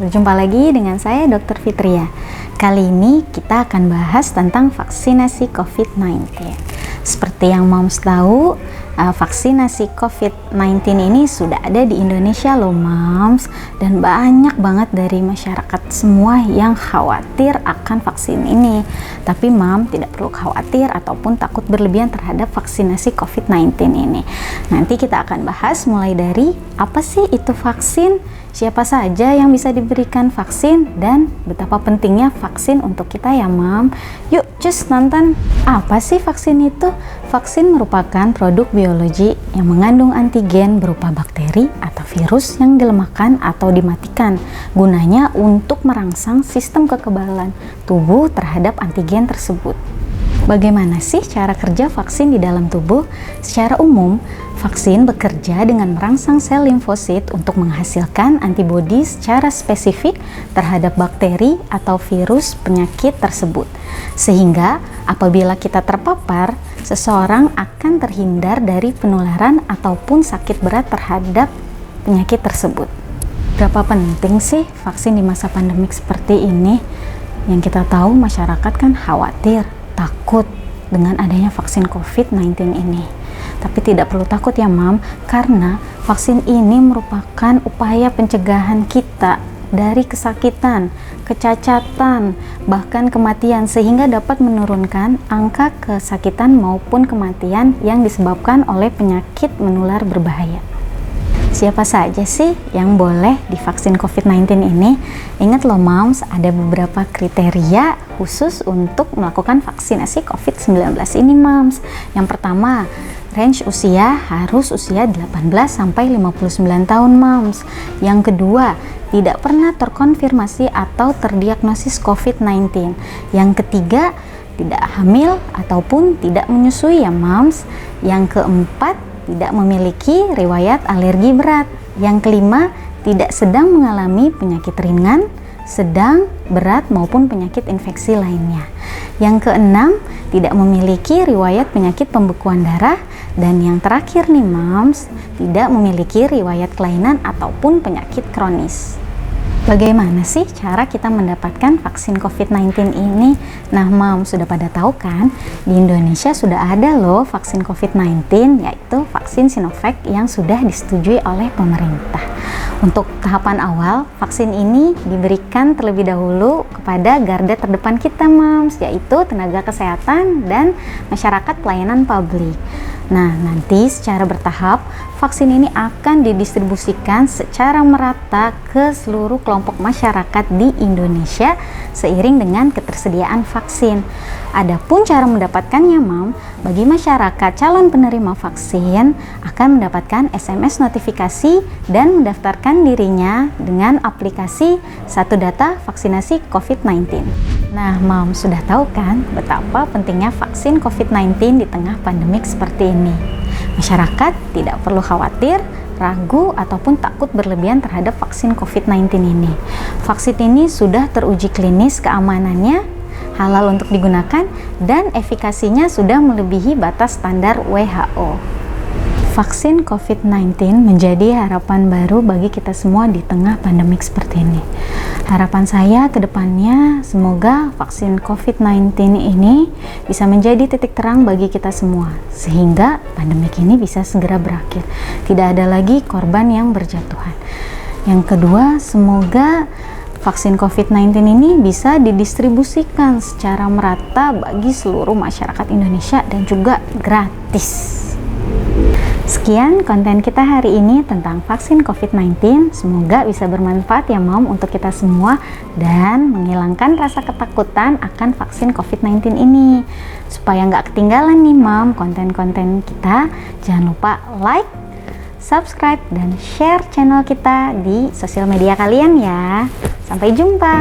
berjumpa lagi dengan saya Dr. Fitria. Kali ini kita akan bahas tentang vaksinasi COVID-19. Seperti yang Moms tahu, vaksinasi COVID-19 ini sudah ada di Indonesia loh Moms, dan banyak banget dari masyarakat semua yang khawatir akan vaksin ini. Tapi Mom tidak perlu khawatir ataupun takut berlebihan terhadap vaksinasi COVID-19 ini. Nanti kita akan bahas mulai dari apa sih itu vaksin, siapa saja yang bisa diberikan vaksin, dan betapa pentingnya vaksin untuk kita ya Mom. Yuk just nonton. Apa sih vaksin itu? Vaksin merupakan produk biologi yang mengandung antigen berupa bakteri atau virus yang dilemahkan atau dimatikan. Gunanya untuk merangsang sistem kekebalan tubuh terhadap antigen tersebut. Bagaimana sih cara kerja vaksin di dalam tubuh? Secara umum, vaksin bekerja dengan merangsang sel limfosit untuk menghasilkan antibodi secara spesifik terhadap bakteri atau virus penyakit tersebut. Sehingga apabila kita terpapar, seseorang akan terhindar dari penularan ataupun sakit berat terhadap penyakit tersebut. Berapa penting sih vaksin di masa pandemik seperti ini? Yang kita tahu masyarakat kan khawatir, takut dengan adanya vaksin COVID-19 ini. Tapi tidak perlu takut ya Mam, karena vaksin ini merupakan upaya pencegahan kita dari kesakitan, kecacatan, bahkan kematian, sehingga dapat menurunkan angka kesakitan maupun kematian yang disebabkan oleh penyakit menular berbahaya. Siapa saja sih yang boleh divaksin COVID-19 ini? Ingat loh Moms, ada beberapa kriteria khusus untuk melakukan vaksinasi COVID-19 ini Moms. Yang pertama, range usia harus usia 18-59 tahun Moms. Yang kedua, tidak pernah terkonfirmasi atau terdiagnosis COVID-19. Yang ketiga, tidak hamil ataupun tidak menyusui ya Moms. Yang keempat, tidak memiliki riwayat alergi berat. Yang kelima, tidak sedang mengalami penyakit ringan, sedang, berat maupun penyakit infeksi lainnya. Yang keenam, tidak memiliki riwayat penyakit pembekuan darah. Dan yang terakhir nih Moms, tidak memiliki riwayat kelainan ataupun penyakit kronis. Bagaimana sih cara kita mendapatkan vaksin COVID-19 ini? Nah Mom, sudah pada tahu kan? Di Indonesia sudah ada loh vaksin COVID-19, yaitu vaksin Sinovac yang sudah disetujui oleh pemerintah. Untuk tahapan awal, vaksin ini diberikan terlebih dahulu kepada garda terdepan kita Moms, yaitu tenaga kesehatan dan masyarakat pelayanan publik. Nah, nanti secara bertahap, vaksin ini akan didistribusikan secara merata ke seluruh kelompok masyarakat di Indonesia seiring dengan ketersediaan vaksin. Adapun cara mendapatkannya, Mam, bagi masyarakat calon penerima vaksin akan mendapatkan SMS notifikasi dan mendaftarkan dirinya dengan aplikasi Satu Data Vaksinasi COVID-19. Nah, Mam, sudah tahu kan betapa pentingnya vaksin COVID-19 di tengah pandemik seperti ini. Masyarakat tidak perlu khawatir, ragu, ataupun takut berlebihan terhadap vaksin COVID-19 ini. Vaksin ini sudah teruji klinis keamanannya, halal untuk digunakan, dan efikasinya sudah melebihi batas standar WHO. Vaksin COVID-19 menjadi harapan baru bagi kita semua di tengah pandemik seperti ini. Harapan saya ke depannya, semoga vaksin COVID-19 ini bisa menjadi titik terang bagi kita semua, sehingga pandemik ini bisa segera berakhir. Tidak ada lagi korban yang berjatuhan. Yang kedua, semoga vaksin COVID-19 ini bisa didistribusikan secara merata bagi seluruh masyarakat Indonesia dan juga gratis. Sekian konten kita hari ini tentang vaksin COVID-19. Semoga bisa bermanfaat ya Mom untuk kita semua dan menghilangkan rasa ketakutan akan vaksin COVID-19 ini. Supaya nggak ketinggalan nih Mom konten-konten kita, jangan lupa like, subscribe, dan share channel kita di sosial media kalian ya. Sampai jumpa!